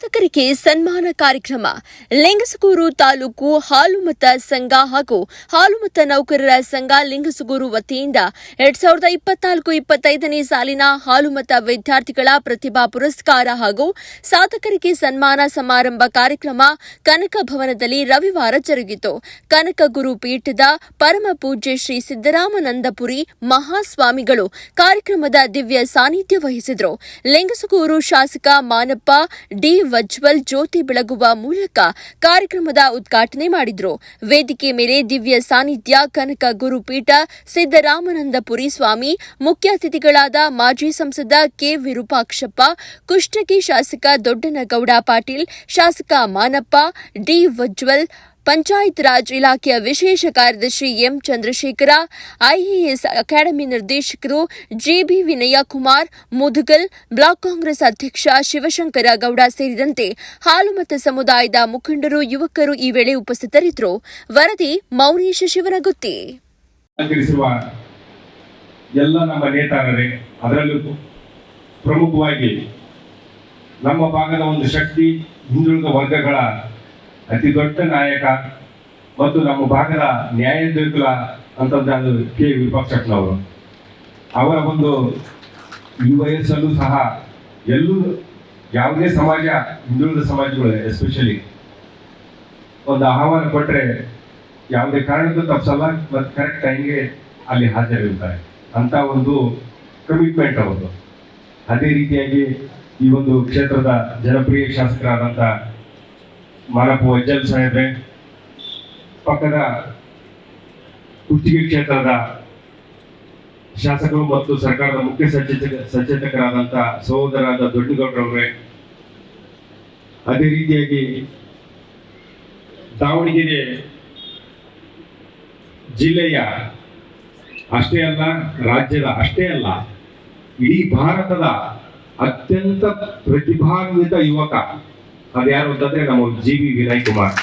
ಸಾಧಕರಿಗೆ ಸನ್ಮಾನ ಕಾರ್ಯಕ್ರಮ ಲಿಂಗಸಗೂರು ತಾಲೂಕು ಹಾಲುಮತ ಸಂಘ ಹಾಗೂ ಹಾಲುಮತ ನೌಕರರ ಸಂಘ ಲಿಂಗಸಗೂರು ವತಿಯಿಂದ 2024-25ನೇ ಸಾಲಿನ ಹಾಲುಮತ ವಿದ್ಯಾರ್ಥಿಗಳ ಪ್ರತಿಭಾ ಪುರಸ್ಕಾರ ಹಾಗೂ ಸಾಧಕರಿಗೆ ಸನ್ಮಾನ ಸಮಾರಂಭ ಕಾರ್ಯಕ್ರಮ ಕನಕ ಭವನದಲ್ಲಿ ರವಿವಾರ ಜರುಗಿತು. ಕನಕ ಗುರು ಪೀಠದ ಪರಮ ಪೂಜ್ಯ ಶ್ರೀ ಸಿದ್ದರಾಮಾನಂದಪುರಿ ಮಹಾಸ್ವಾಮಿಗಳು ಕಾರ್ಯಕ್ರಮದ ದಿವ್ಯ ಸಾನ್ನಿಧ್ಯ ವಹಿಸಿದರು. ಲಿಂಗಸಗೂರು ಶಾಸಕ ಮಾನಪ್ಪ ಡಿ ವರ್ಚುವಲ್ ಜ್ಯೋತಿ ಬೆಳಗುವ ಮೂಲಕ ಕಾರ್ಯಕ್ರಮದ ಉದ್ಘಾಟನೆ ಮಾಡಿದರು. ವೇದಿಕೆ ಮೇಲೆ ದಿವ್ಯ ಸಾನ್ನಿಧ್ಯ ಕನಕ ಗುರುಪೀಠ ಸಿದ್ದರಾಮಾನಂದಪುರಿ ಸ್ವಾಮಿ, ಮುಖ್ಯ ಅತಿಥಿಗಳಾದ ಮಾಜಿ ಸಂಸದ ಕೆ ವಿರೂಪಾಕ್ಷಪ್ಪ, ಕುಷ್ಟಗಿ ಶಾಸಕ ದೊಡ್ಡನಗೌಡ ಪಾಟೀಲ್, ಶಾಸಕ ಮಾನಪ್ಪ ಡಿ ವರ್ಚುವಲ್, ಪಂಚಾಯತ್ ರಾಜ್ ಇಲಾಖೆಯ ವಿಶೇಷ ಕಾರ್ಯದರ್ಶಿ ಎಂ ಚಂದ್ರಶೇಖರ, ಐಎಎಸ್ ಅಕಾಡೆಮಿ ನಿರ್ದೇಶಕರು ಜೆಬಿ ವಿನಯ ಕುಮಾರ್ ಮುದುಗಲ್, ಬ್ಲಾಕ್ ಕಾಂಗ್ರೆಸ್ ಅಧ್ಯಕ್ಷ ಶಿವಶಂಕರ ಗೌಡ ಸೇರಿದಂತೆ ಹಾಲುಮತ ಸಮುದಾಯದ ಮುಖಂಡರು, ಯುವಕರು ಈ ವೇಳೆ ಉಪಸ್ಥಿತರಿದ್ದರು. ವರದಿ ಮೌನೇಶ ಶಿವನಗುತ್ತಿ. ಎಲ್ಲ ನಮ್ಮ ನೇತಾರರೇ, ಅದರಲ್ಲೂ ಪ್ರಮುಖವಾಗಿ ನಮ್ಮ ಭಾಗದ ಒಂದು ಶಕ್ತಿ, ಹಿಂದುಳಿದ ವರ್ಗಗಳ ಅತಿ ದೊಡ್ಡ ನಾಯಕ ಮತ್ತು ನಮ್ಮ ಭಾಗದ ನ್ಯಾಯಾಧೀಶರ ಅಂತಂದ್ರೆ ಕೆ ವಿರೂಪಾಕ್ಷಪ್ಪನವರು. ಅವರ ಒಂದು ಈ ವಯಸ್ಸಲ್ಲೂ ಸಹ ಎಲ್ಲೂ ಯಾವುದೇ ಸಮಾಜ, ಹಿಂದುಳಿದ ಸಮಾಜಗಳು ಎಸ್ಪೆಷಲಿ ಒಂದು ಆಹ್ವಾನ ಕೊಟ್ಟರೆ ಯಾವುದೇ ಕಾರಣಕ್ಕೂ ತಪ್ಪಿಸಲ್ಲ ಮತ್ತು ಕರೆಕ್ಟ್ ಟೈಮ್ಗೆ ಅಲ್ಲಿ ಹಾಜರಿರ್ತಾರೆ ಅಂತ ಒಂದು ಕಮಿಟ್ಮೆಂಟ್ ಅವರು. ಅದೇ ರೀತಿಯಾಗಿ ಈ ಒಂದು ಕ್ಷೇತ್ರದ ಜನಪ್ರಿಯ ಶಾಸಕರಾದಂಥ ಮಾನಪ್ಪ ವಜ್ಜಲ್ ಸಾಹೇಬ್ರೆ, ಪಕ್ಕದ ಕುಷ್ಟಗಿ ಕ್ಷೇತ್ರದ ಶಾಸಕರು ಮತ್ತು ಸರ್ಕಾರದ ಮುಖ್ಯ ಸಚೇತಕರಾದಂಥ ಸಹೋದರಾದ ದೊಡ್ಡಗೌಡರವ್ರೆ, ಅದೇ ರೀತಿಯಾಗಿ ದಾವಣಗೆರೆ ಜಿಲ್ಲೆಯ ಅಷ್ಟೇ ಅಲ್ಲ, ರಾಜ್ಯದ ಅಷ್ಟೇ ಅಲ್ಲ, ಇಡೀ ಭಾರತದ ಅತ್ಯಂತ ಪ್ರತಿಭಾನ್ವಿತ ಯುವಕ ಅದ್ಯಾರು ಅಂತಂದ್ರೆ ನಮ್ಮ ಜೆಬಿ ವಿನಯ್ ಕುಮಾರ್.